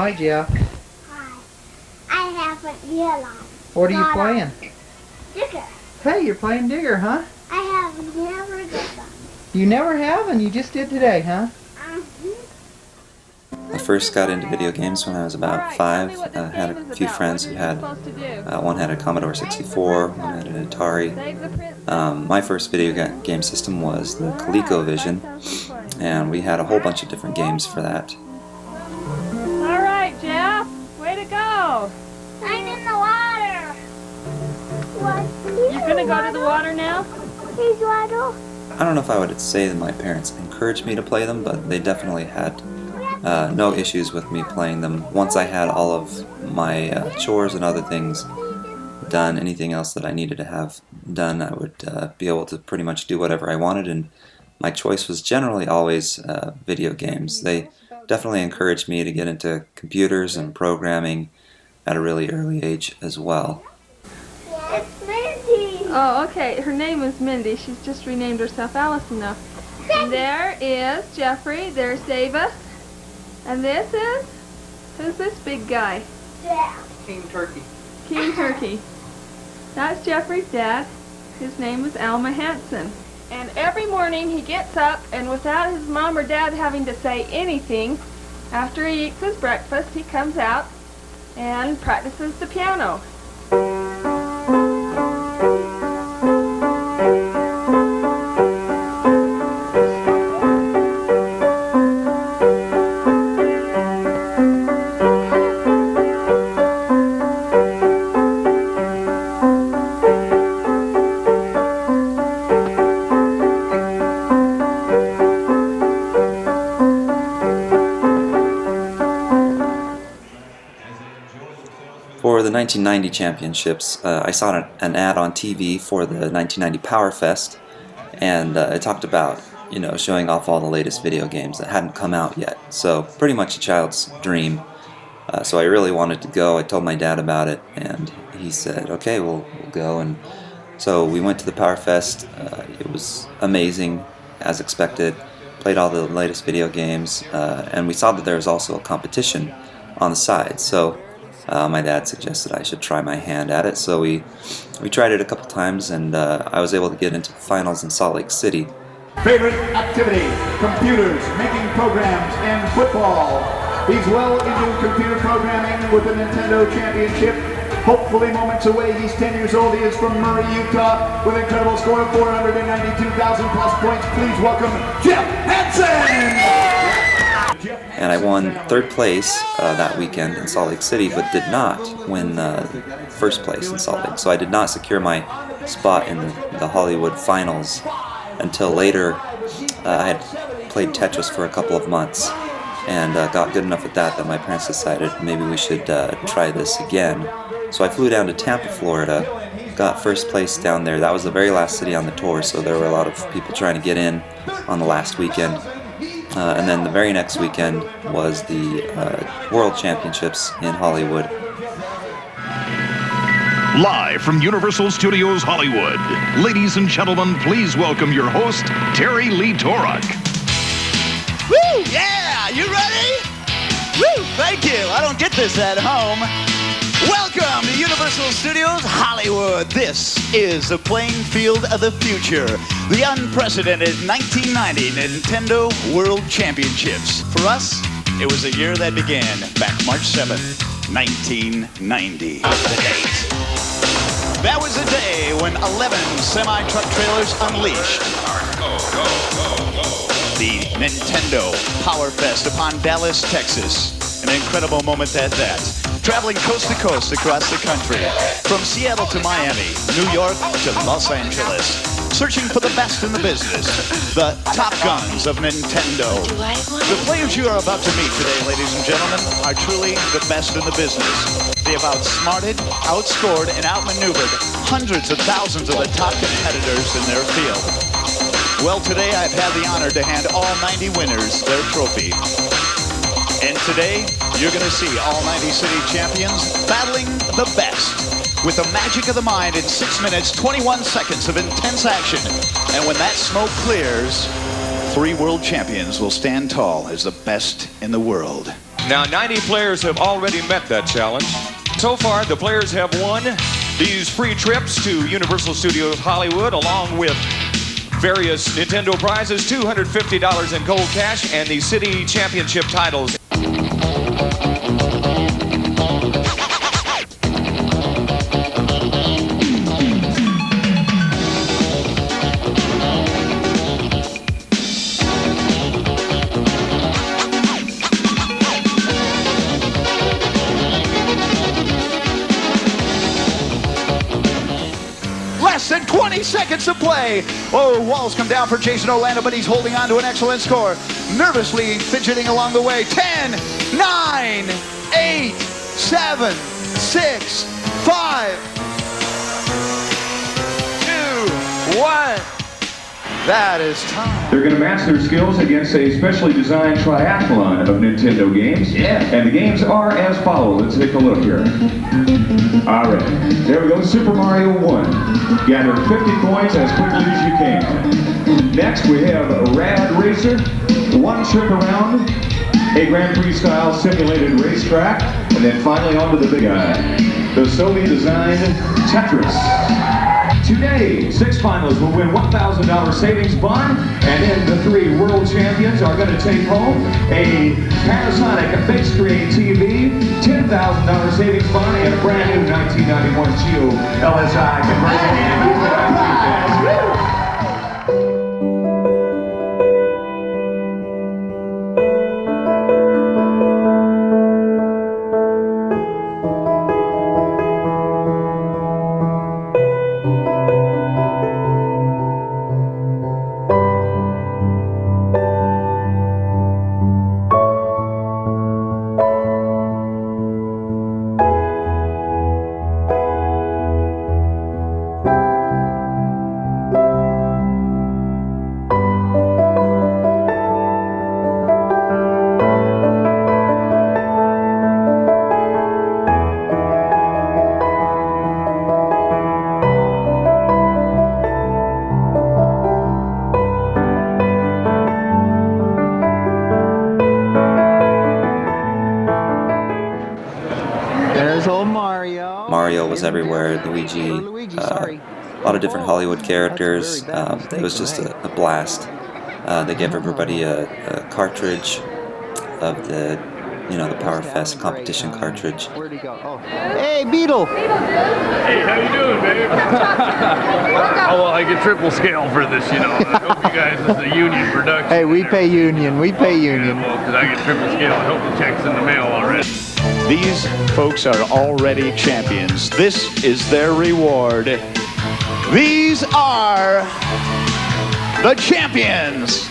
Hi, Jeff. Hi. I haven't realized. What are you playing? Digger. Hey, you're playing Digger, huh? I have never done. You never have, and you just did today, huh? I first got into video games when I was about 5. I had a few friends who had, one had a Commodore 64, one had an Atari. My first video game system was the ColecoVision, and we had a whole bunch of different games for that. Alright, Jeff, way to go! I'm in the water. What? You're gonna go to the water now? Here's water. I don't know if I would say that my parents encouraged me to play them, but they definitely had no issues with me playing them. Once I had all of my chores and other things done, anything else that I needed to have done, I would be able to pretty much do whatever I wanted, and my choice was generally always video games. They definitely encouraged me to get into computers and programming at a really early age as well. It's Mindy. Oh, okay. Her name is Mindy. She's just renamed herself Allison now. And there is Jeffrey. There's Davis. And this is? Who's this big guy? Yeah. King Turkey. King Turkey. That's Jeffrey's dad. His name is Alma Hansen. And every morning he gets up, and without his mom or dad having to say anything, after he eats his breakfast, he comes out and practices the piano. For the 1990 championships, I saw an ad on TV for the 1990 Power Fest, and it talked about, showing off all the latest video games that hadn't come out yet. So pretty much a child's dream. So I really wanted to go. I told my dad about it, and he said, okay, we'll go. And so we went to the Power Fest. It was amazing, as expected. Played all the latest video games, and we saw that there was also a competition on the side. So my dad suggested I should try my hand at it, so we tried it a couple times, and I was able to get into the finals in Salt Lake City. Favorite activity, computers, making programs, and football. He's well into computer programming with the Nintendo Championship. Hopefully moments away. He's 10 years old. He is from Murray, Utah, with an incredible score of 492,000 plus points. Please welcome Jeff Hansen! And I won third place that weekend in Salt Lake City, but did not win first place in Salt Lake. So I did not secure my spot in the Hollywood finals until later. I had played Tetris for a couple of months and got good enough at that my parents decided maybe we should try this again. So I flew down to Tampa, Florida, got first place down there. That was the very last city on the tour, so there were a lot of people trying to get in on the last weekend. And then the very next weekend was the World Championships in Hollywood. Live from Universal Studios Hollywood, ladies and gentlemen, please welcome your host, Terry Lee Torok. Woo! Yeah! You ready? Woo! Thank you. I don't get this at home. Welcome to Universal Studios Hollywood. This is the playing field of the future. The unprecedented 1990 Nintendo World Championships. For us, it was a year that began back March 7th, 1990. The date. That was the day when 11 semi-truck trailers unleashed the Nintendo Power Fest upon Dallas, Texas. An incredible moment at that. Traveling coast to coast across the country, from Seattle to Miami, New York to Los Angeles, searching for the best in the business, the top guns of Nintendo. The players you are about to meet today, ladies and gentlemen, are truly the best in the business. They have outsmarted, outscored, and outmaneuvered hundreds of thousands of the top competitors in their field. Well, today I've had the honor to hand all 90 winners their trophy. And today, you're going to see all 90 city champions battling the best with the magic of the mind in 6 minutes, 21 seconds of intense action. And when that smoke clears, 3 world champions will stand tall as the best in the world. Now, 90 players have already met that challenge. So far, the players have won these free trips to Universal Studios Hollywood, along with various Nintendo prizes, $250 in gold cash, and the city championship titles. Less than 20 seconds to play. Oh, walls come down for Jason Orlando, but he's holding on to an excellent score. Nervously fidgeting along the way. 10, 9, 8, 7, 6, 5, 2, 1. That is time. They're going to match their skills against a specially designed triathlon of Nintendo games. Yeah. And the games are as follows. Let's take a look here. All right. There we go. Super Mario 1. Gather 50 points as quickly as you can. Next, we have Rad Racer. One trip around a Grand Prix style simulated racetrack. And then finally on to the big guy. The Soviet-designed Tetris. Today, 6 finalists will win $1,000 savings bond, and then the 3 world champions are going to take home a Panasonic big screen TV, $10,000 savings bond, and a brand new 1991 Geo LSI conversion. There's old Mario. Mario was everywhere. Luigi, sorry. a lot of different Hollywood characters. It was just a blast. They gave everybody a cartridge of the the Power Fest competition cartridge. Where'd he go? Oh. Hey, Beetle! Hey, how you doing, babe? Oh, well, I get triple scale for this, I hope you guys, this is a union production. Hey, we pay union. We pay union. Yeah, well, because I get triple scale. I hope the check's in the mail already. These folks are already champions. This is their reward. These are the champions.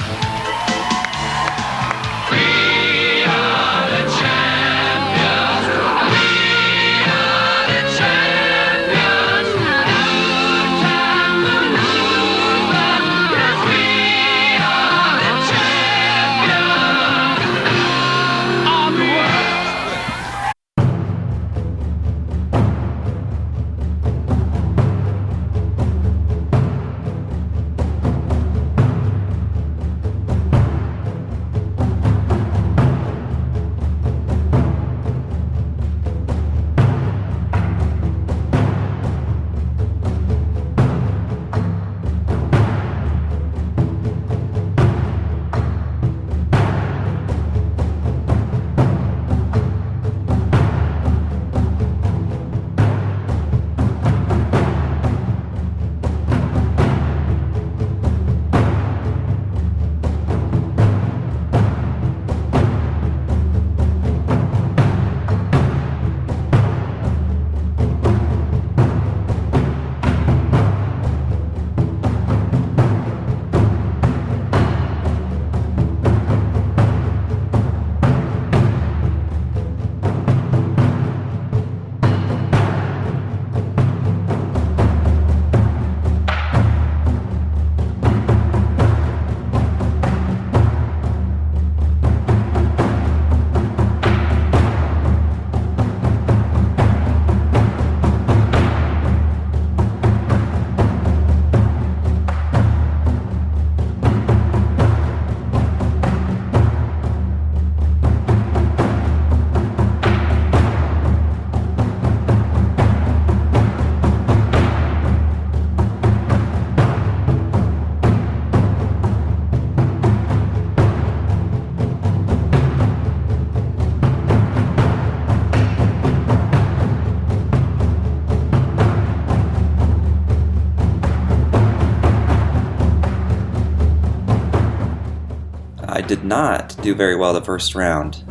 not do very well the first round.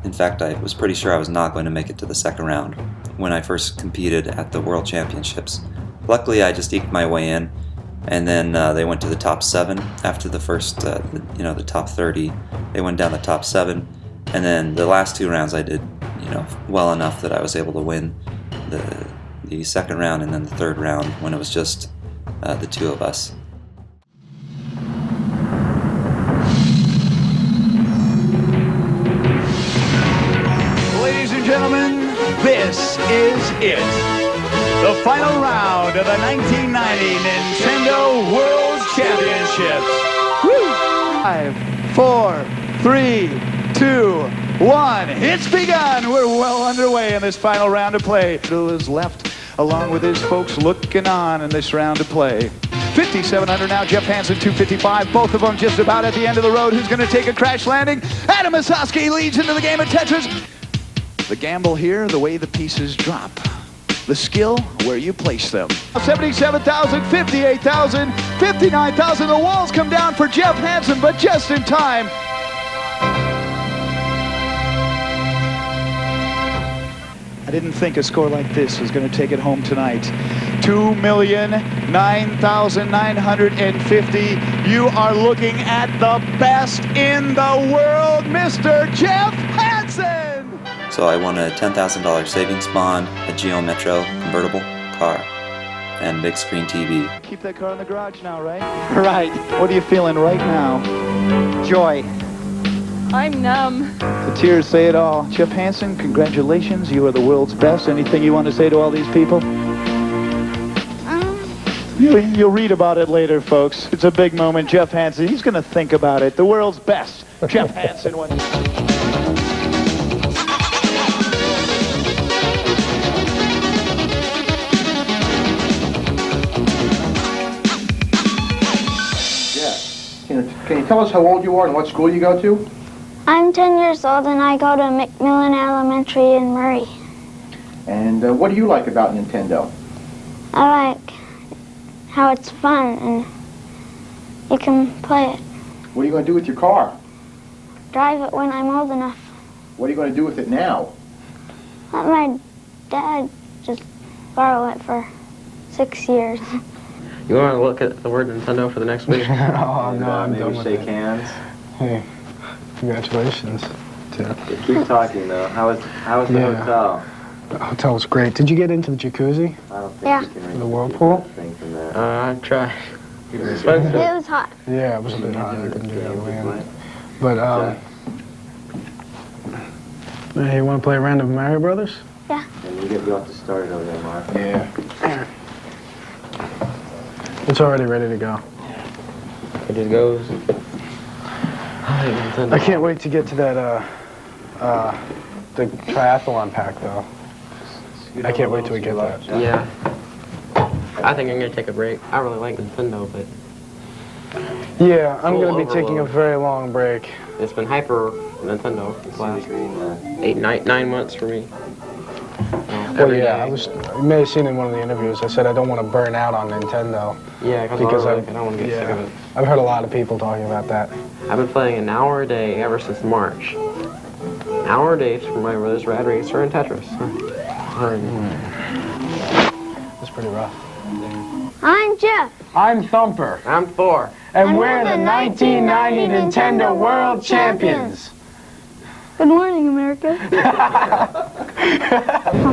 In fact, I was pretty sure I was not going to make it to the second round when I first competed at the World Championships. Luckily, I just eked my way in, and then they went to the top 7 after the first, the top 30. They went down the top 7, and then the last 2 rounds I did, well enough that I was able to win the second round and then the third round when it was just the 2 of us. Ladies and gentlemen, this is it. The final round of the 1990 Nintendo World Championships. Woo! 5, 4, 3, 2, 1. It's begun. We're well underway in this final round of play. To his left, along with his folks looking on in this round of play. 5,700 now, Jeff Hansen, 255. Both of them just about at the end of the road. Who's going to take a crash landing? Adam Masaski leads into the game of Tetris. The gamble here, the way the pieces drop. The skill, where you place them. 77,000, 58,000, 59,000. The walls come down for Jeff Hansen, but just in time. I didn't think a score like this was going to take it home tonight. 2,009,950. You are looking at the best in the world, Mr. Jeff Hansen! So I won a $10,000 savings bond, a Geo Metro convertible car, and big screen TV. Keep that car in the garage now, right? Right. What are you feeling right now? Joy. I'm numb. The tears say it all. Jeff Hansen, congratulations. You are the world's best. Anything you want to say to all these people? You'll read about it later, folks. It's a big moment. Jeff Hansen, he's going to think about it. The world's best. Jeff Hansen won. Can you tell us how old you are and what school you go to? I'm 10 years old and I go to McMillan Elementary in Murray. And what do you like about Nintendo? I like how it's fun and you can play it. What are you going to do with your car? Drive it when I'm old enough. What are you going to do with it now? Let my dad just borrow it for 6 years. You want to look at the word Nintendo for the next week? Oh, no, I'm done with shake it. hands. Hey, congratulations. Keep talking, though. How was the hotel? The hotel was great. Did you get into the jacuzzi? I don't think Yeah. you can The whirlpool? I tried. It was hot. Yeah, it was a bit hot. I couldn't do that way. But, hey, you want to play a round of Mario Brothers? Yeah. And you have to start it over there, Mark. Yeah. It's already ready to go. It just goes. I can't wait to get to that, the triathlon pack, though. I can't wait till we get that. Yeah. I think I'm going to take a break. I really like Nintendo, but... Yeah, I'm going to be taking a very long break. It's been hyper Nintendo the last 9 months for me. Well, yeah, you may have seen in one of the interviews, I said I don't want to burn out on Nintendo. Yeah, because I don't want to get sick of it. I've heard a lot of people talking about that. I've been playing an hour a day ever since March. An hour a day for my brothers Rad Racer and Tetris. That's pretty rough. I'm Jeff. I'm Thumper. I'm Thor. And we're the 1990 Nintendo World Champions. Good morning, America.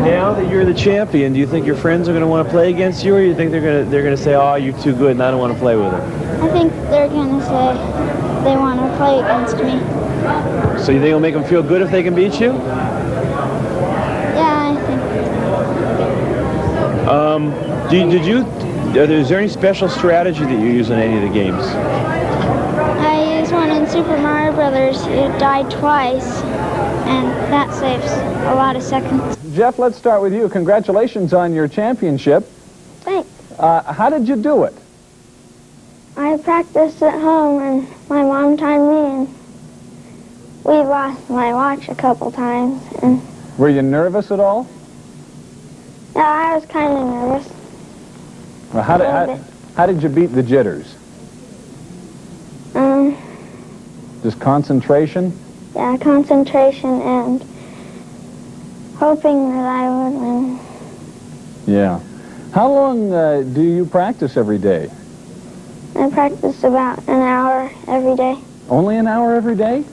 Now that you're the champion, do you think your friends are going to want to play against you, or you think they're going to say, "Oh, you're too good, and I don't want to play with her"? I think they're going to say they want to play against me. So you think it'll make them feel good if they can beat you? Yeah, I think. Is there any special strategy that you use in any of the games? I used one in Super Mario Brothers. It died twice, and that saves a lot of seconds. Jeff, let's start with you. Congratulations on your championship. Thanks. How did you do it? I practiced at home, and my mom timed me, and we lost my watch a couple times. And Were you nervous at all? yeah, I was kind of nervous. Well, how did you beat the jitters? Just concentration? Yeah, concentration and hoping that I would win. Yeah. How long do you practice every day? I practice about an hour every day. Only an hour every day?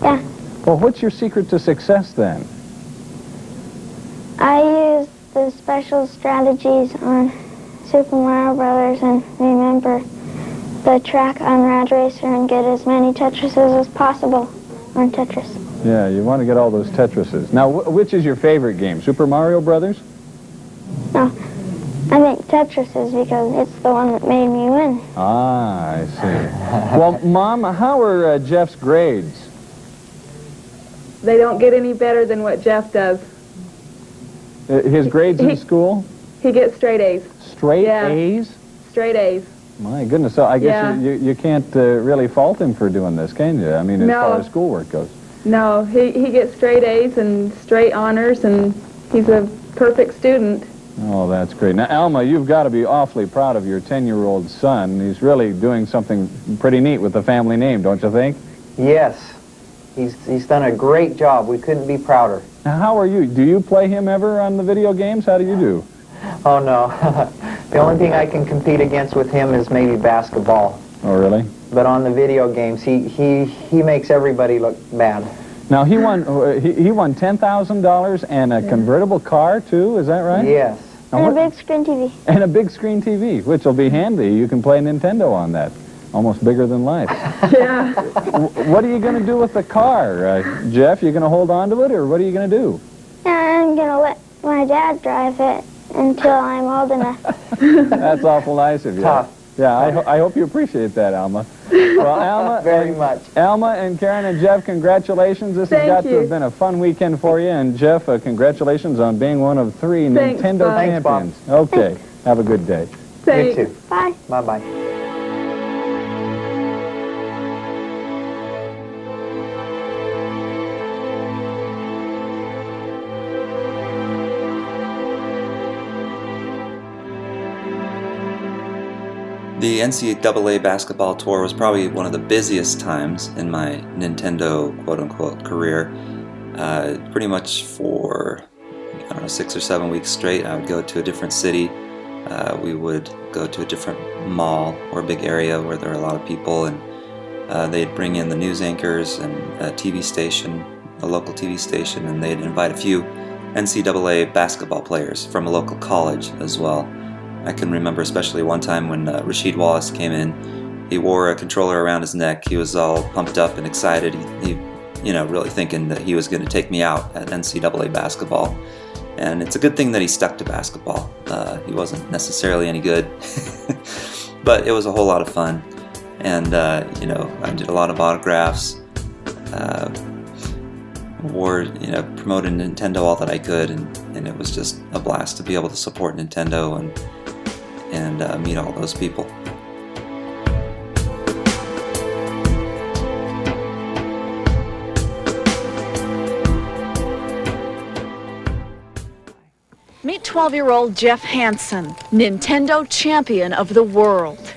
Yeah. Well, what's your secret to success then? I use the special strategies on Super Mario Brothers and remember the track on Rad Racer and get as many Tetrises as possible on Tetris. Yeah, you want to get all those Tetrises. Now, which is your favorite game, Super Mario Brothers? No, I think Tetris is because it's the one that made me win. Ah, I see. Well, Mom, how are Jeff's grades? They don't get any better than what Jeff does. His grades in school? He gets straight A's. Straight A's? Straight A's. My goodness, so I guess you can't really fault him for doing this, can you? I mean, as far as schoolwork goes. No, he gets straight A's and straight honors, and he's a perfect student. Oh, that's great. Now, Alma, you've got to be awfully proud of your 10-year-old son. He's really doing something pretty neat with the family name, don't you think? Yes. He's done a great job. We couldn't be prouder. Now, how are you? Do you play him ever on the video games? How do you do? Oh, no. The only thing I can compete against with him is maybe basketball. Oh, really? But on the video games, he makes everybody look bad. Now, he won $10,000 and a convertible car, too, is that right? Yes. Now, And a big screen TV. And a big screen TV, which will be handy. You can play Nintendo on that. Almost bigger than life. Yeah. What are you going to do with the car? Jeff, you going to hold on to it, or what are you going to do? I'm going to let my dad drive it until I'm old enough. That's awful nice of you. Tough. Yeah, I hope you appreciate that, Alma. Well, Alma, very much. Alma and Karen and Jeff, congratulations. This has got to have been a fun weekend for you. And Jeff, congratulations on being one of 3 Nintendo champions. Okay, have a good day. You too. Bye. Bye-bye. The NCAA basketball tour was probably one of the busiest times in my Nintendo quote-unquote career. Pretty much for, 6 or 7 weeks straight, I would go to a different city. We would go to a different mall or big area where there were a lot of people, and they'd bring in the news anchors and a TV station, a local TV station, and they'd invite a few NCAA basketball players from a local college as well. I can remember especially one time when Rasheed Wallace came in. He wore a controller around his neck. He was all pumped up and excited. He really thinking that he was going to take me out at NCAA basketball. And it's a good thing that he stuck to basketball. He wasn't necessarily any good, but it was a whole lot of fun. And I did a lot of autographs. Promoted Nintendo all that I could, and it was just a blast to be able to support Nintendo and meet all those people. Meet 12-year-old Jeff Hansen, Nintendo champion of the world.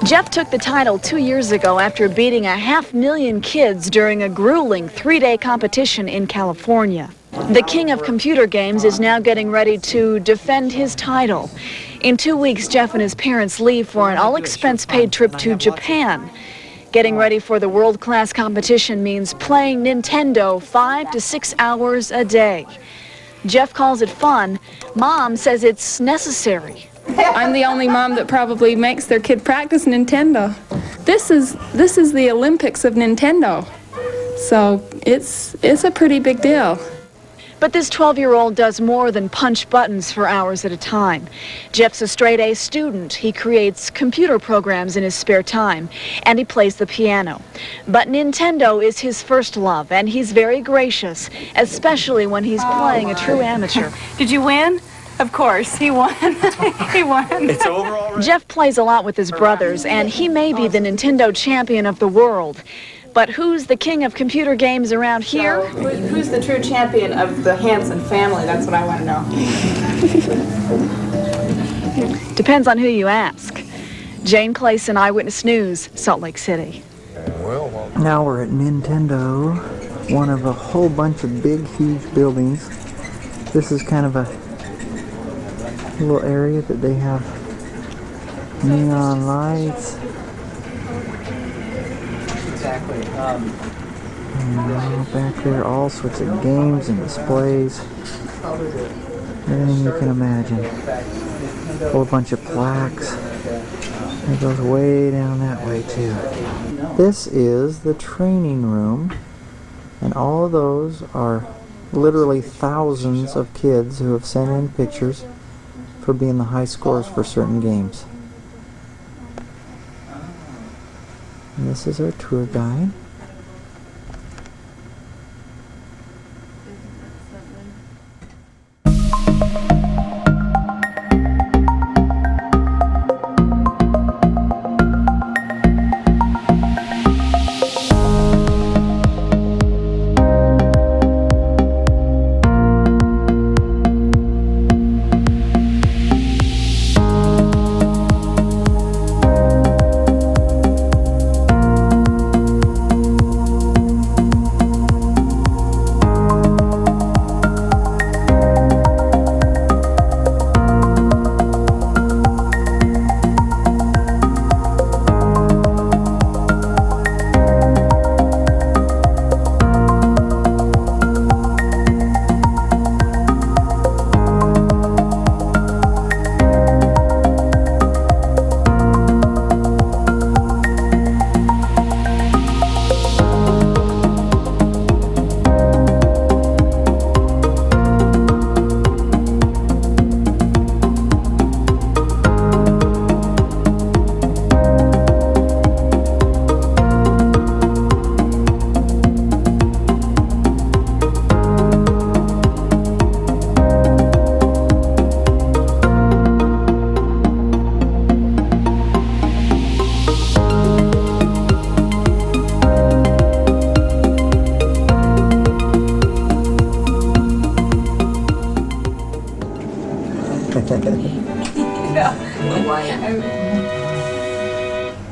Jeff took the title 2 years ago after beating 500,000 kids during a grueling 3-day competition in California. The king of computer games is now getting ready to defend his title. In 2 weeks, Jeff and his parents leave for an all-expense-paid trip to Japan. Getting ready for the world-class competition means playing Nintendo 5 to 6 hours a day. Jeff calls it fun. Mom says it's necessary. I'm the only mom that probably makes their kid practice Nintendo. This is the Olympics of Nintendo. So it's a pretty big deal. But this 12-year-old does more than punch buttons for hours at a time. Jeff's a straight-A student. He creates computer programs in his spare time, and he plays the piano. But Nintendo is his first love, and he's very gracious, especially when he's playing a true amateur. Did you win? Of course, he won. He won. It's over already. Jeff plays a lot with his brothers, and he may be the Nintendo champion of the world. But who's the king of computer games around here? So, who's the true champion of the Hansen family? That's what I want to know. Depends on who you ask. Jane Clayson, Eyewitness News, Salt Lake City. Now we're at Nintendo, one of a whole bunch of big, huge buildings. This is kind of a little area that they have neon lights. Exactly. And back there, all sorts of games and displays. Everything you can imagine. A whole bunch of plaques. It goes way down that way too. This is the training room, and all of those are literally thousands of kids who have sent in pictures for being the high scores for certain games. And this is our tour guide.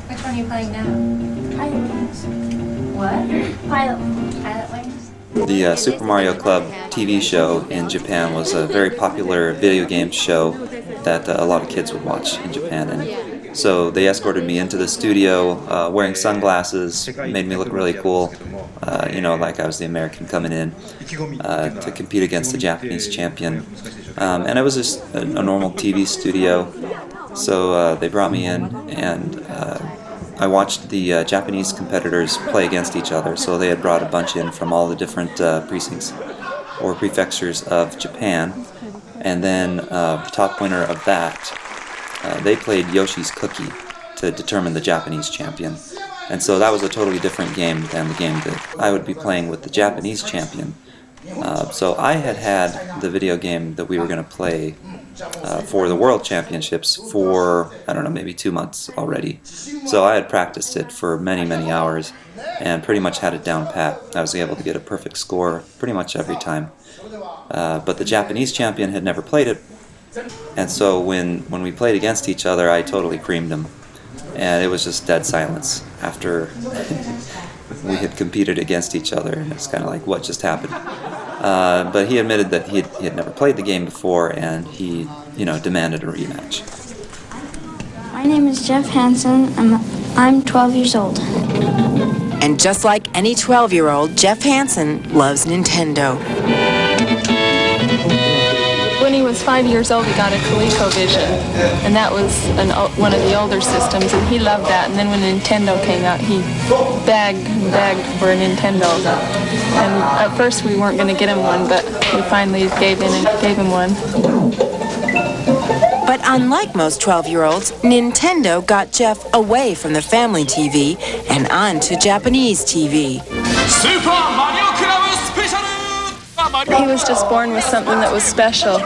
Which one are you playing now? Pilot Wings. What? Pilot Wings. The Super Mario Club TV show in Japan was a very popular video game show that a lot of kids would watch in Japan. And so they escorted me into the studio wearing sunglasses, made me look really cool, you know, like I was the American coming in to compete against the Japanese champion. And it was just a normal TV studio. So they brought me in, and I watched the Japanese competitors play against each other. So they had brought a bunch in from all the different precincts or prefectures of Japan. And then the top winner of that, they played Yoshi's Cookie to determine the Japanese champion. And so that was a totally different game than the game that I would be playing with the Japanese champion. So I had the video game that we were going to play for the World Championships for, I don't know, maybe 2 months already. So I had practiced it for many, many hours and pretty much had it down pat. I was able to get a perfect score pretty much every time. But the Japanese champion had never played it, and so when we played against each other, I totally creamed him. And it was just dead silence after we had competed against each other, and it's kind of like, what just happened? But he admitted that he had never played the game before, and he, you know, demanded a rematch. My name is Jeff Hansen. I'm 12 years old. And just like any 12-year-old, Jeff Hansen loves Nintendo. When he was 5 years old, he got a ColecoVision, and that was one of the older systems, and he loved that. And then when Nintendo came out, he begged for a Nintendo. And at first we weren't going to get him one, but we finally gave in and gave him one. But unlike most 12-year-olds, Nintendo got Jeff away from the family TV and onto Japanese TV. Super Mario Club Special! He was just born with something that was special.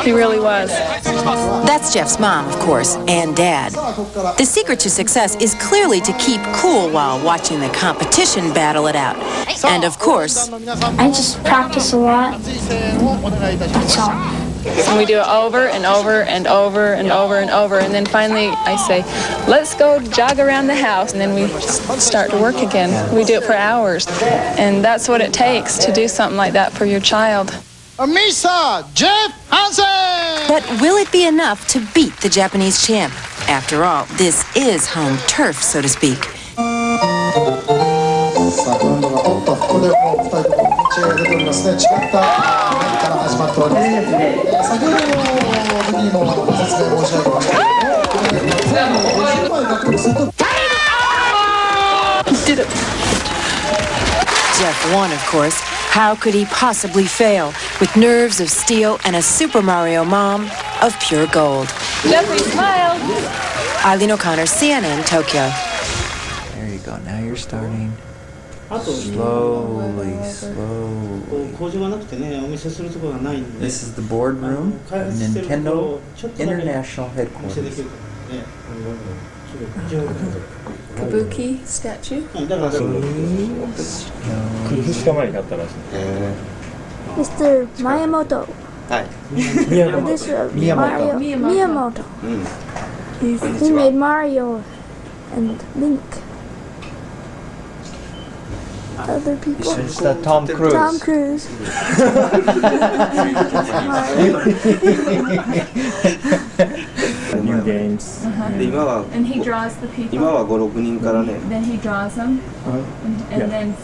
He really was. That's Jeff's mom, of course, and dad. The secret to success is clearly to keep cool while watching the competition battle it out. And of course, I just practice a lot. That's all. And we do it over and over and over and over and over. And then finally I say, let's go jog around the house. And then we start to work again. We do it for hours. And that's what it takes to do something like that for your child. Misa, Jeff Hansen! But will it be enough to beat the Japanese champ? After all, this is home turf, so to speak. Did it. Jeff won, of course. How could he possibly fail with nerves of steel and a Super Mario mom of pure gold? Jeffrey, smile! Eileen O'Connor, CNN, Tokyo. There you go. Now you're starting. Slowly. This is the boardroom of Nintendo International Headquarters. Kabuki statue. Mr. Miyamoto. Miyamoto. He made Mario and Link. Other people. It's Tom Cruise. Tom Cruise. New games. And he draws the people. Then he draws them. And then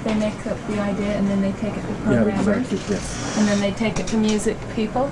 they make up the idea and then they take it to programmers. Yeah, exactly, yes. And then they take it to music people.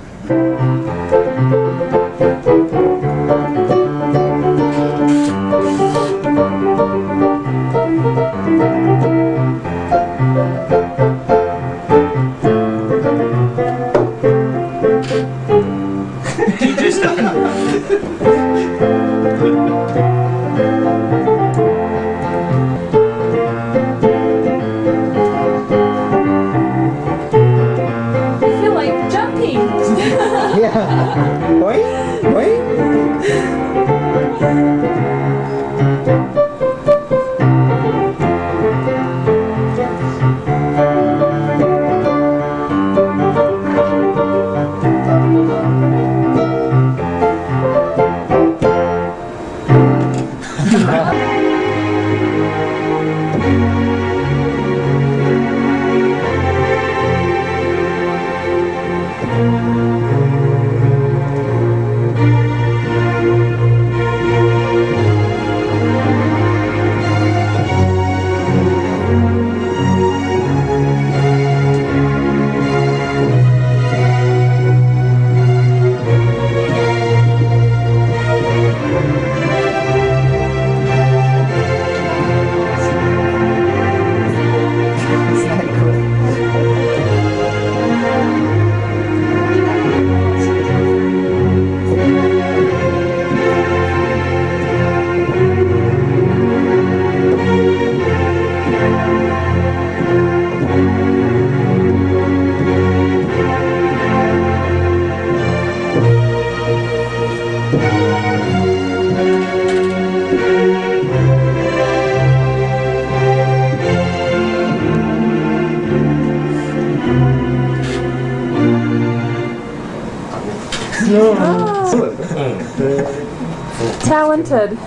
Talented.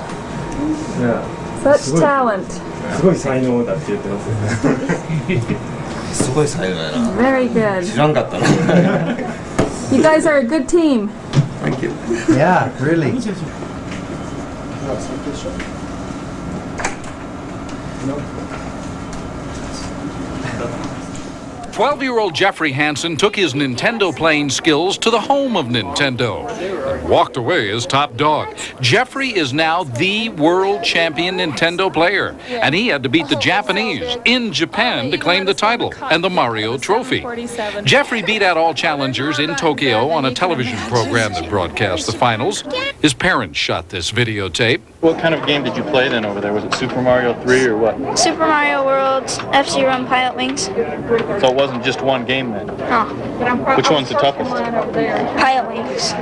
Such talent. Very good. You guys are a good team. Thank you. Yeah, really. 12-year-old Jeffrey Hansen took his Nintendo playing skills to the home of Nintendo and walked away as top dog. Jeffrey is now the world champion Nintendo player, and he had to beat the Japanese in Japan to claim the title and the Mario Trophy. Jeffrey beat out all challengers in Tokyo on a television program that broadcast the finals. His parents shot this videotape. What kind of game did you play then over there? Was it Super Mario 3 or what? Super Mario World, F-Zero, and Pilot Wings. So it wasn't just one game then? No. Which one's the toughest? Pilot Wings.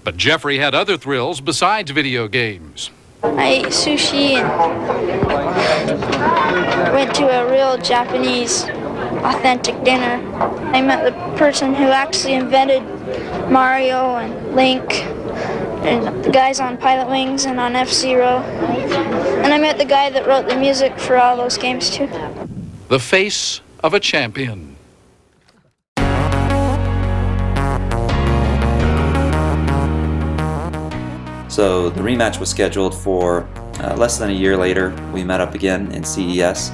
But Jeffrey had other thrills besides video games. I ate sushi and went to a real Japanese authentic dinner. I met the person who actually invented Mario and Link and the guys on Pilot Wings and on F-Zero. And I met the guy that wrote the music for all those games too. The face of a champion. So the rematch was scheduled for less than a year later. We met up again in CES.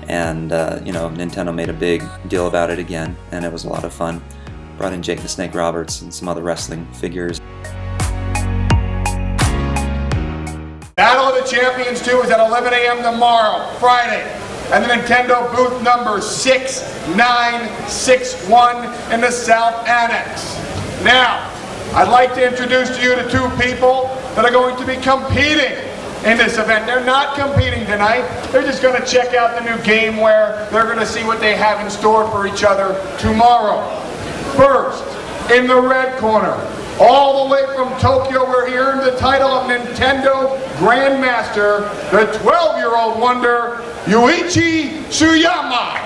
And, Nintendo made a big deal about it again, and it was a lot of fun. Brought in Jake the Snake Roberts and some other wrestling figures. Battle of the Champions 2 is at 11 a.m. tomorrow, Friday, and the Nintendo booth number 6961 in the South Annex. Now, I'd like to introduce to you the two people that are going to be competing in this event. They're not competing tonight. They're just going to check out the new GameWare. They're going to see what they have in store for each other tomorrow. First, in the red corner, all the way from Tokyo, we're here in the title of Nintendo Grandmaster, the 12-year-old wonder, Yuichi Tsuyama.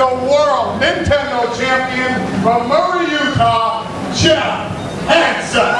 World Nintendo champion from Murray, Utah, Jeff Hansen.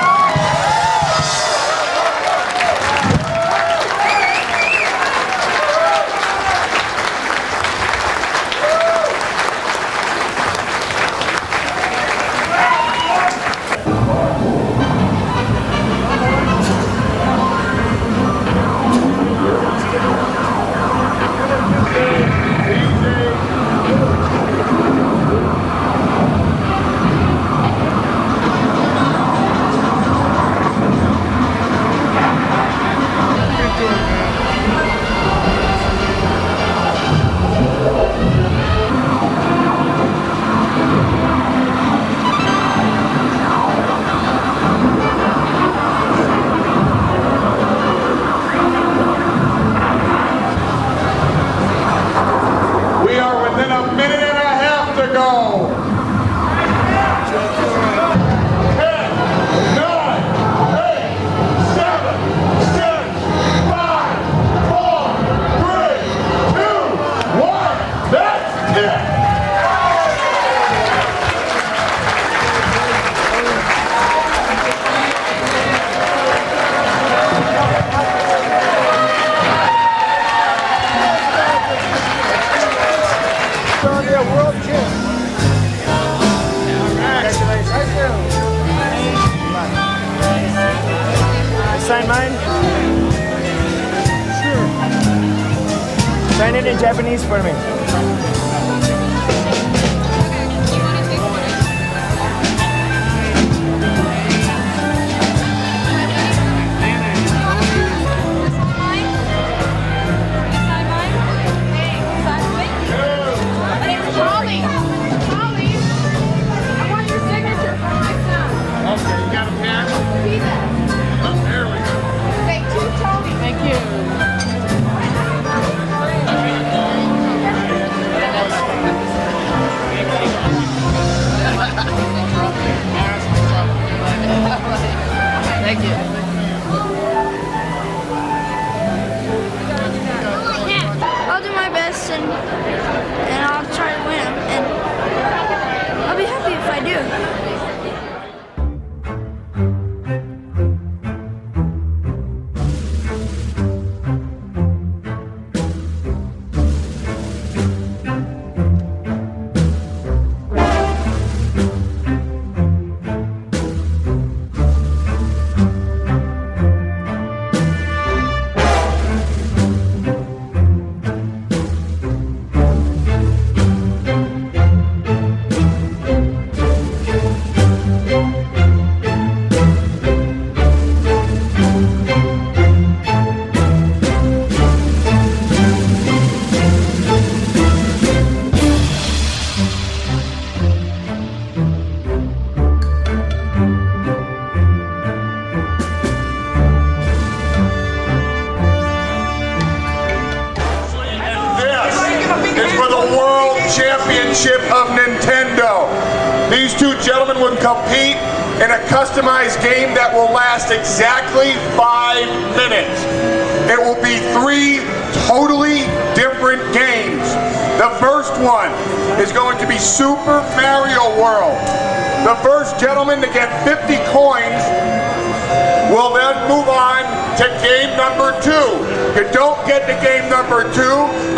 a world champ. Congratulations. Sign mine? Sure. Sign it in Japanese for me. Thank you. I'll do my best and I'll try to win them, and I'll be happy if I do. Championship of Nintendo. These two gentlemen will compete in a customized game that will last exactly 5 minutes. It will be 3 totally different games. The first one is going to be Super Mario World. The first gentleman to get 50 coins will then move on to game number 2. You don't get to game number 2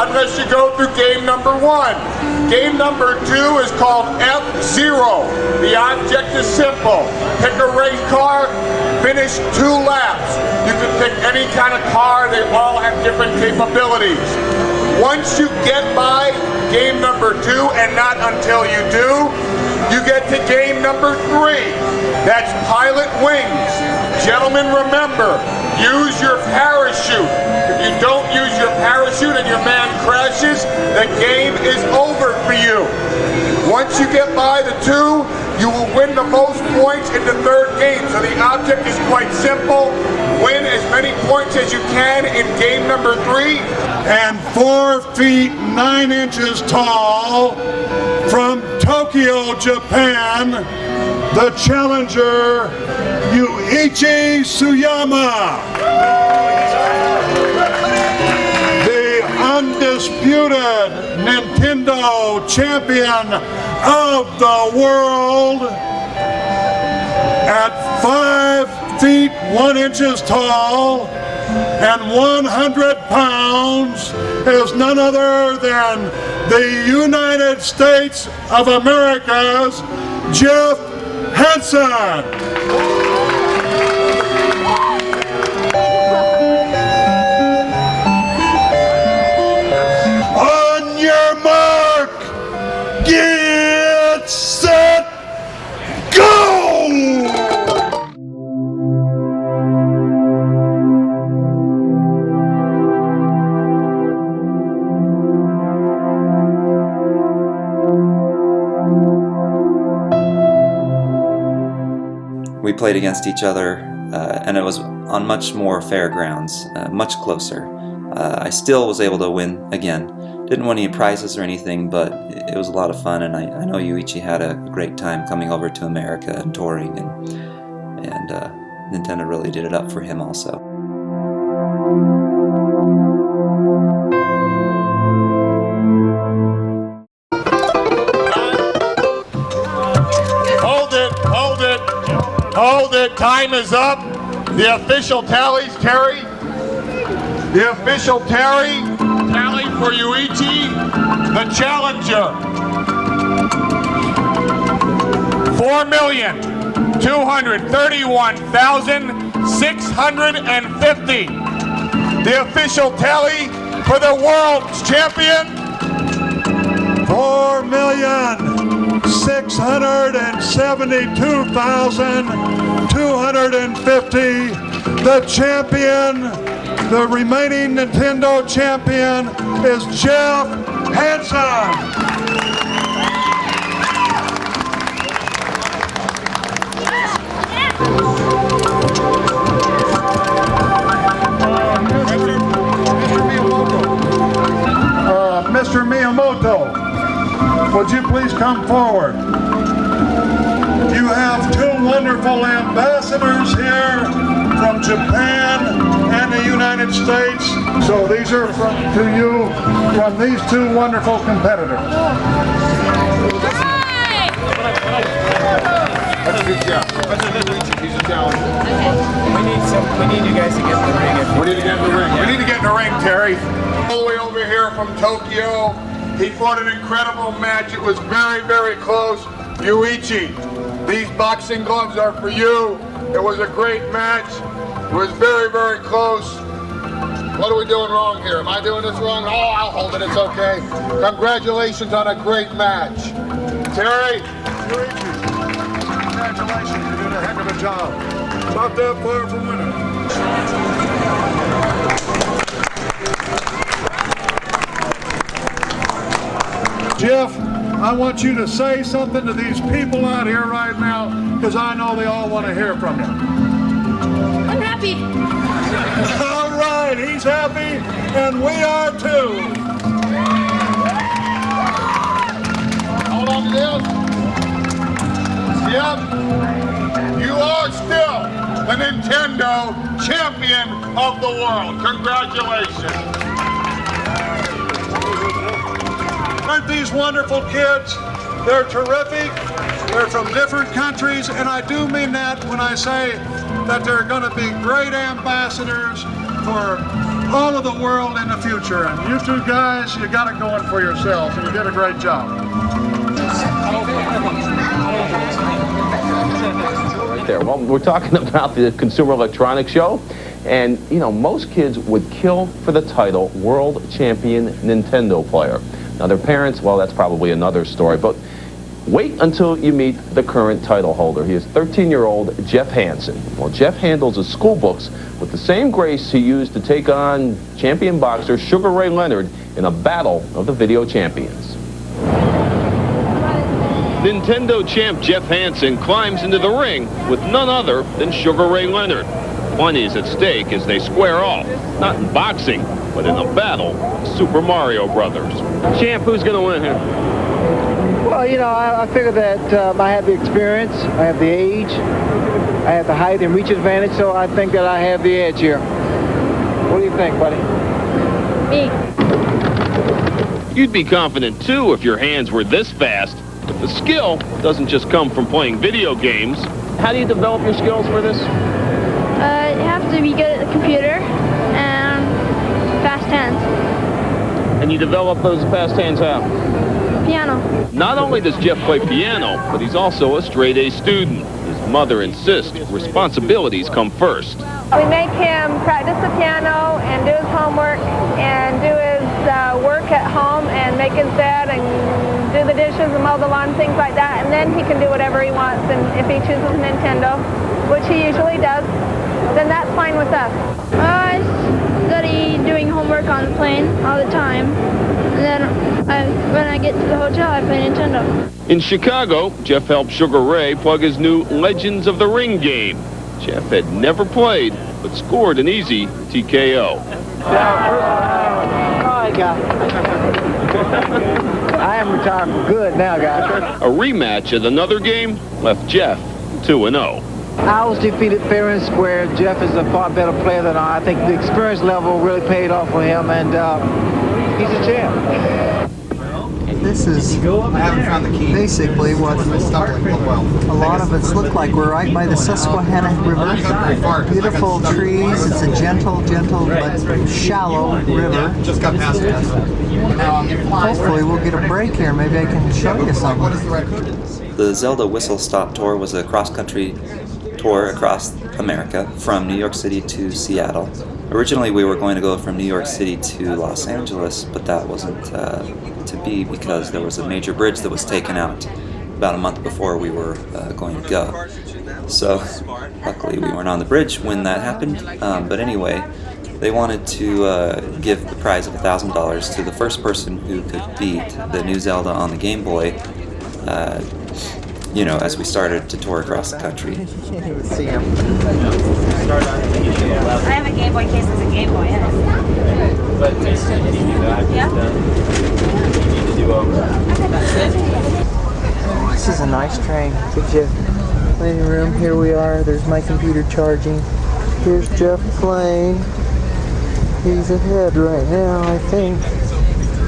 unless you go through game number 1. Game number 2 is called F-Zero. The object is simple. Pick a race car, finish 2 laps. You can pick any kind of car, they all have different capabilities. Once you get by game number 2, and not until you do, you get to game number 3. That's Pilot Wings. Gentlemen, remember, use your parachute. If you don't use your parachute and your man crashes, the game is over for you. Once you get by the 2, you will win the most points in the 3rd game. So the object is quite simple. Win as many points as you can in game number 3. And 4 feet 9 inches tall from Tokyo, Japan, the challenger, Yuichi Tsuyama. The undisputed Nintendo champion of the world at 5 feet 1 inches tall and 100 pounds is none other than the United States of America's Jeff Hansen. On your mark, get set, go! We played against each other, and it was on much more fair grounds, much closer. I still was able to win again. Didn't win any prizes or anything, but it was a lot of fun, and I know Yuichi had a great time coming over to America and touring, and Nintendo really did it up for him also. Hold it, time is up. The official tallies, Terry. The official tally for Yuichi, the challenger. 4,231,650. The official tally for the world champion. 4,672,250. The champion, the remaining Nintendo champion, is Jeff Hansen. Mr. Miyamoto, would you please come forward? You have two wonderful ambassadors here from Japan and the United States. So these are to you from these two wonderful competitors. That's a good job. He's a challenger. We need you guys to get in the ring. We need to get in the ring. We need to get in the ring, Terry. All the way over here from Tokyo. He fought an incredible match. It was very, very close. Yuichi, these boxing gloves are for you. It was a great match. It was very, very close. What are we doing wrong here? Am I doing this wrong? Oh, I'll hold it. It's okay. Congratulations on a great match. Terry? Yuichi, congratulations. You did a heck of a job. Not that far from winning. Jeff, I want you to say something to these people out here right now, because I know they all want to hear from you. I'm happy. All right, he's happy, and we are too. Hold on to this. Yep. You are still the Nintendo champion of the world. Congratulations. Aren't these wonderful kids? They're terrific. They're from different countries, and I do mean that when I say that they're going to be great ambassadors for all of the world in the future. And you two guys, you got it going for yourselves, and you did a great job. Right there. Well, we're talking about the Consumer Electronics Show, and you know, most kids would kill for the title World Champion Nintendo Player. Now, their parents, well, that's probably another story, but wait until you meet the current title holder. He is 13-year-old Jeff Hansen. Well, Jeff handles his school books with the same grace he used to take on champion boxer Sugar Ray Leonard in a battle of the video champions. Nintendo champ Jeff Hansen climbs into the ring with none other than Sugar Ray Leonard. Money is at stake as they square off, not in boxing, but in a battle of Super Mario Brothers. Champ, who's going to win here? Well, you know, I figure that I have the experience, I have the age, I have the height and reach advantage, so I think that I have the edge here. What do you think, buddy? Me. You'd be confident, too, if your hands were this fast. But the skill doesn't just come from playing video games. How do you develop your skills for this? You have to be good at the computer and fast hands. And you develop those fast hands how? Piano. Not only does Jeff play piano, but he's also a straight-A student. His mother insists responsibilities come first. We make him practice the piano and do his homework and do his work at home and make his bed and do the dishes and mow the lawn, things like that. And then he can do whatever he wants. And if he chooses Nintendo, which he usually does, then that's fine with us. I study doing homework on the plane all the time. And then when I get to the hotel, I play Nintendo. In Chicago, Jeff helped Sugar Ray plug his new Legends of the Ring game. Jeff had never played, but scored an easy TKO. I am retired for good now, guys. A rematch at another game left Jeff 2-0. I was defeated fair and square. Jeff is a far better player than I. I think the experience level really paid off for him, and he's a champ. And This is basically what a lot of it's look like. We're right by the Susquehanna River. Beautiful trees. It's a gentle but shallow river. Just got past it. Hopefully we'll get a break here. Maybe I can show you something. The Zelda Whistlestop tour was a cross-country tour across America from New York City to Seattle. Originally we were going to go from New York City to Los Angeles, but that wasn't to be because there was a major bridge that was taken out about a month before we were going to go. So luckily we weren't on the bridge when that happened, but anyway, they wanted to give the prize of $1,000 to the first person who could beat the new Zelda on the Game Boy, you know, as we started to tour across the country. You can't even see him. I have a Game Boy case as a Game Boy. But This is a nice train. Gives you plenty of room. Here we are. There's my computer charging. Here's Jeff playing. He's ahead right now, I think.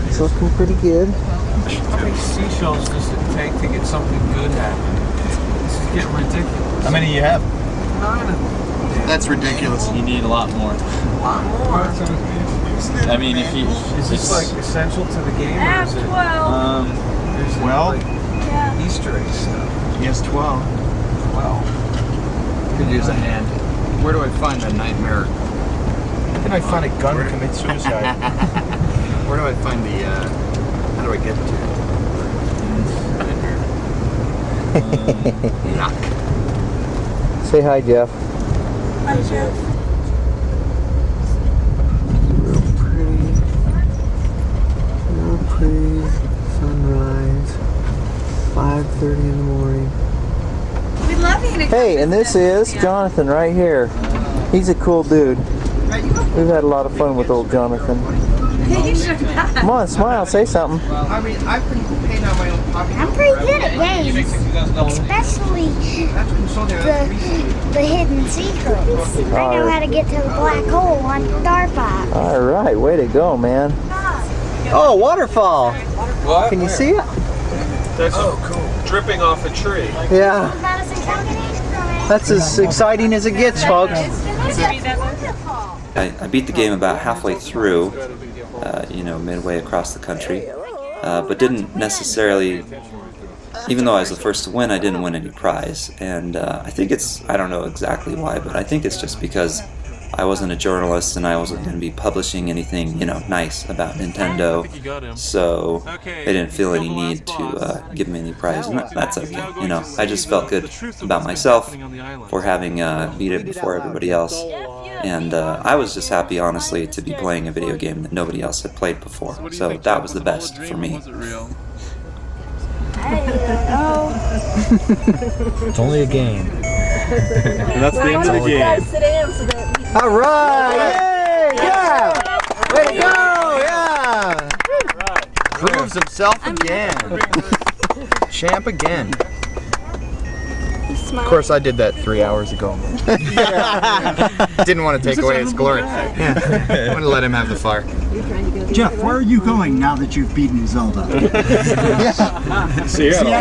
It's looking pretty good. How many seashells does it take to get something good happening? This is getting ridiculous. How many do you have? 9 of them. That's ridiculous. You need a lot more. A lot more. I mean, if you... Is this like essential to the game? I have 12. There's 12? Like Easter egg stuff. He has 12. 12. Could use a hand. Where do I find a nightmare? How can I find a gun to commit suicide? Where do I find the... how do I get to it? Knock. Say hi, Jeff. Hi, Jeff. Real pretty sunrise. 5:30 in the morning. We'd love you to come. Hey, and this is Jonathan right here. He's a cool dude. We've had a lot of fun with old Jonathan. Come on, smile, say something. I mean, I've been paying out my own pocket. I'm pretty good at games, especially the hidden secrets. I know how to get to the black hole on Starfight. All right, way to go, man. Oh, waterfall. What? Can you see it? That's cool. Dripping off a tree. Yeah. That's as exciting as it gets, folks. I beat the game about halfway through, you know, midway across the country, but didn't necessarily, even though I was the first to win, I didn't win any prize. And I think it's, I don't know exactly why, but I think it's just because I wasn't a journalist and I wasn't going to be publishing anything, you know, nice about Nintendo, so they didn't feel any need to give me any prize, and that's okay, you know. I just felt good about myself for having beat it before everybody else, and I was just happy, honestly, to be playing a video game that nobody else had played before, so that was the best for me. It's only a game. And that's the end of the game. All right! Yay! Yeah! Way to go! Yeah! Proves himself again. Champ again. Of course, I did that 3 hours ago. Didn't want to take away his glory. Yeah. I want to let him have the fire. Jeff, where are you going now that you've beaten Zelda? Seattle.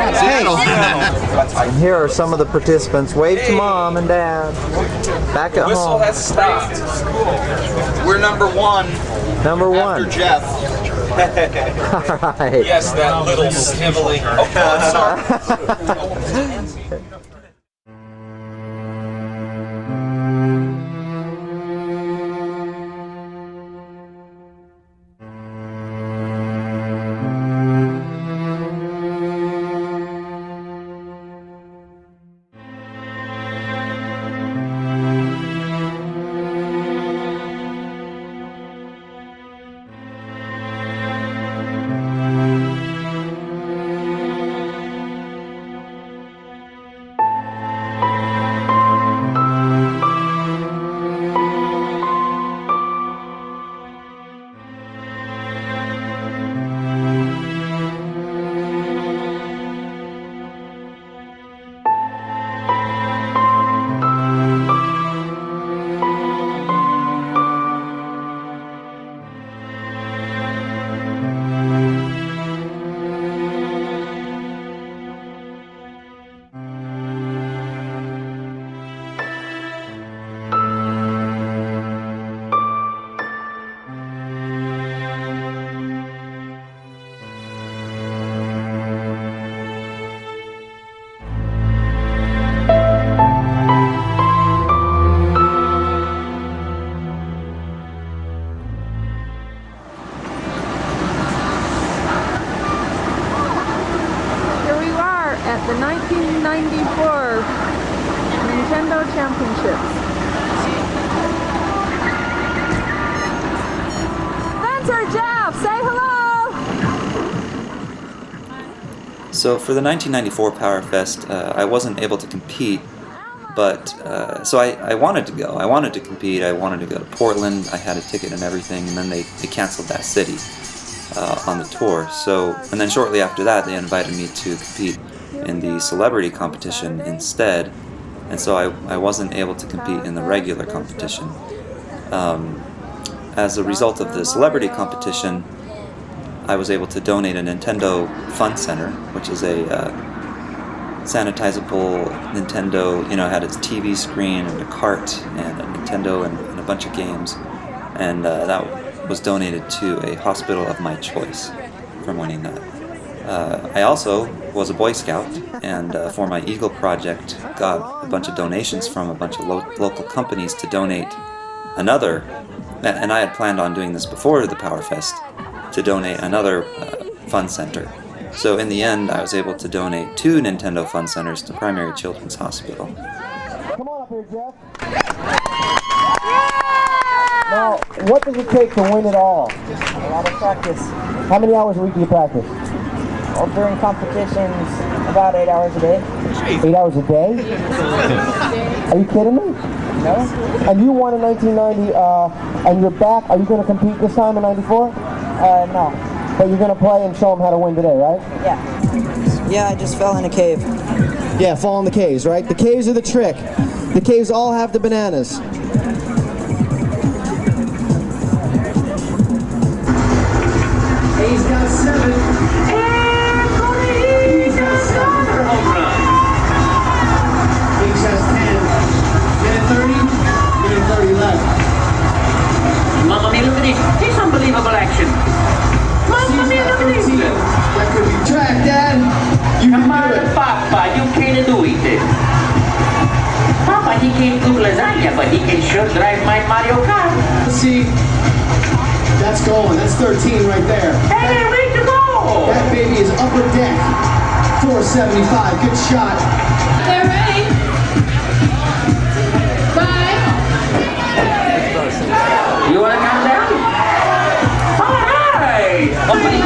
And here are some of the participants. Wave to Mom and Dad. Back at Whistle home. has stopped. We're number 1. Number 1. After Jeff. All right. Yes, that little sniveling. Oh, sorry. 1994 Nintendo Championships. Spencer, Jeff, say hello! So for the 1994 Power Fest, I wasn't able to compete, but so I wanted to go. I wanted to compete. I wanted to go to Portland. I had a ticket and everything, and then they canceled that city on the tour. So, and then shortly after that, they invited me to compete in the celebrity competition instead, and so I wasn't able to compete in the regular competition. As a result of the celebrity competition, I was able to donate a Nintendo Fun Center, which is a sanitizable Nintendo, you know, it had its TV screen and a cart and a Nintendo and a bunch of games, and that was donated to a hospital of my choice from winning that. I also was a Boy Scout, and for my Eagle project got a bunch of donations from a bunch of local companies to donate another, and I had planned on doing this before the Power Fest, to donate another fun center. So in the end, I was able to donate 2 Nintendo Fun Centers to Primary Children's Hospital. Come on up here, Jeff. Now, what does it take to win it all? A lot of practice. How many hours a week do you practice? Well, during competitions, about 8 hours a day. 8 hours a day? Are you kidding me? No. And you won in 1990, and you're back. Are you going to compete this time in 94? No. But you're going to play and show them how to win today, right? Yeah. Yeah, I just fell in a cave. Yeah, fall in the caves, right? The caves are the trick. The caves all have the bananas. He's got 7. And he's got 7 for home run. He's has 10. Minute 30. Minute 30 left. Mamma mia, look at this. This unbelievable action. Mamma mia, look at this. That could be track, Dad. You can do it. Papa, you can't do it. Papa, he can't cook lasagna, but he can sure drive my Mario Kart. See, that's going. That's 13 right there. Hey, way to go! That baby is upper deck. 475. Good shot. They're ready. 5. You want to count down? All right. How many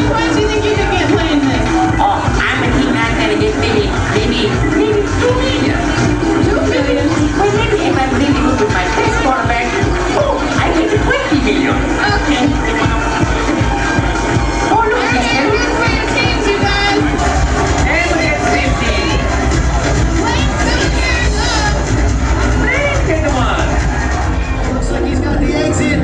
points do you think you can get playing this? Oh, I'm thinking I'm going to get maybe 2 million. 2 million? Well, maybe if I'm really good with my best quarterback, oh, I get to 20 million. Okay. Oh, look at Hey, we're that. playing teams, you guys. Hey, look at 50. Take them on. Looks like he's got the exit.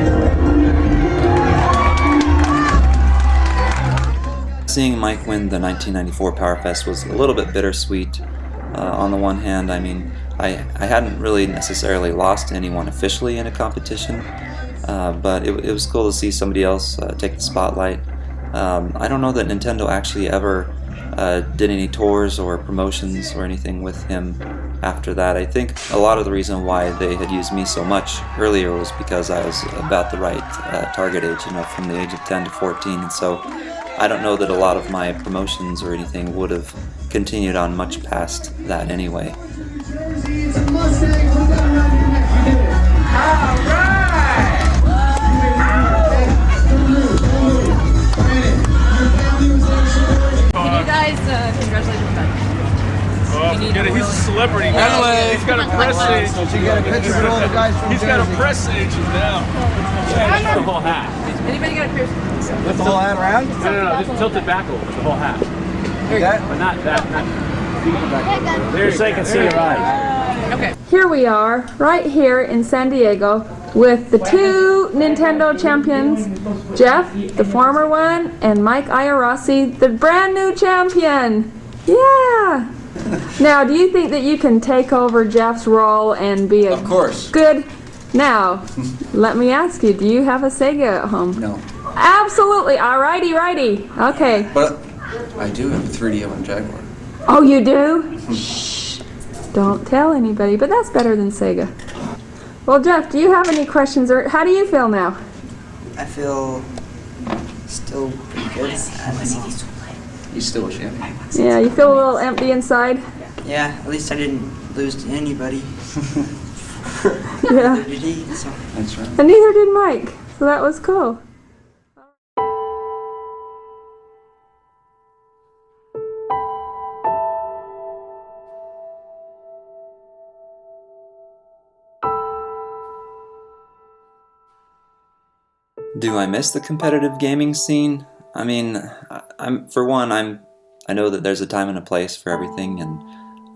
Seeing Mike win the 1994 Power Fest was a little bit bittersweet. On the one hand, I mean, I hadn't really necessarily lost anyone officially in a competition, but it was cool to see somebody else take the spotlight. I don't know that Nintendo actually ever did any tours or promotions or anything with him after that. I think a lot of the reason why they had used me so much earlier was because I was about the right target age, you know, from the age of 10 to 14, and so I don't know that a lot of my promotions or anything would have continued on much past that anyway. It's a Mustang. Hold that around your neck. You did it. All right. Can you guys congratulate your friend? He's a celebrity now. He's got a press agent. You got a picture with all the guys from He's got a press agent now. Yeah, the whole hat. Anybody got a piercing? Lift the whole hat around? No, just tilt it back over, the whole hat. But not that, not There so they can see your eyes. Okay. Here we are, right here in San Diego, with the 2 Nintendo champions, Jeff, the former one, and Mike Iarossi, the brand new champion. Yeah. Now, do you think that you can take over Jeff's role and be a Of course. good? Now, let me ask you, do you have a Sega at home? No. Absolutely. All righty, righty. Okay. But I do have a 3D Jaguar. Oh, you do? Shh. Don't tell anybody, but that's better than Sega. Well, Jeff, do you have any questions, or how do you feel now? I feel still pretty good. He's still a champion. Yeah, you feel a little empty inside? Yeah, at least I didn't lose to anybody. Yeah. Neither did he, so. That's right. And neither did Mike, so that was cool. Do I miss the competitive gaming scene? I mean, I know that there's a time and a place for everything, and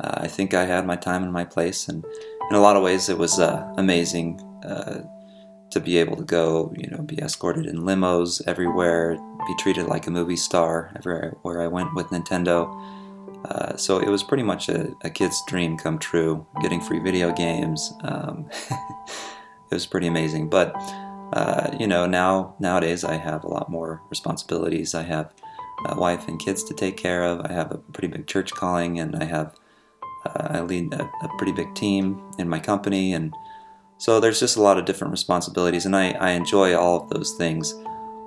I think I had my time and my place, and in a lot of ways it was amazing to be able to go, be escorted in limos everywhere, be treated like a movie star everywhere I went with Nintendo. So it was pretty much a kid's dream come true, getting free video games. It was pretty amazing, but nowadays I have a lot more responsibilities. I have a wife and kids to take care of. I have a pretty big church calling, and I lead a pretty big team in my company, and so there's just a lot of different responsibilities, and I enjoy all of those things.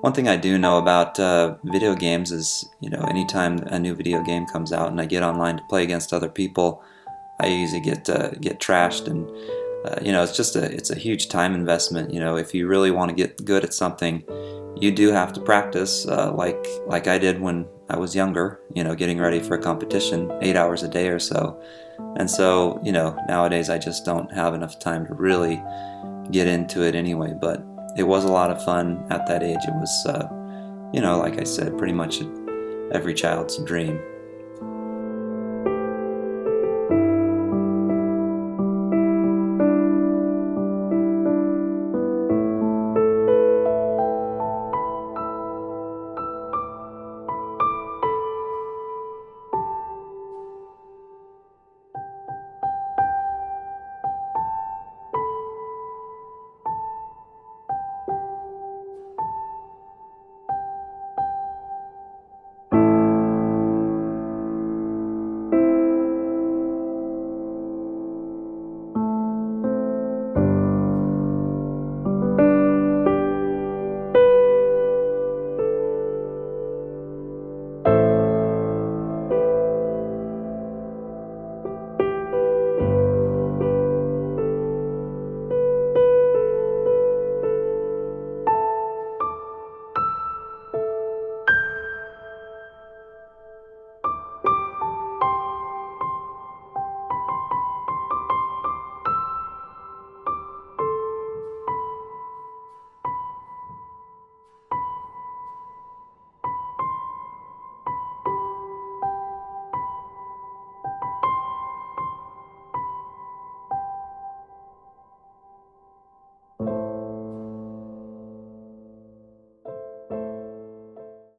One thing I do know about video games is, anytime a new video game comes out and I get online to play against other people, I usually get trashed, and it's a huge time investment. If you really want to get good at something, you do have to practice, like I did when I was younger, getting ready for a competition 8 hours a day or so. And so, nowadays I just don't have enough time to really get into it anyway, but it was a lot of fun at that age. It was, like I said, pretty much every child's dream.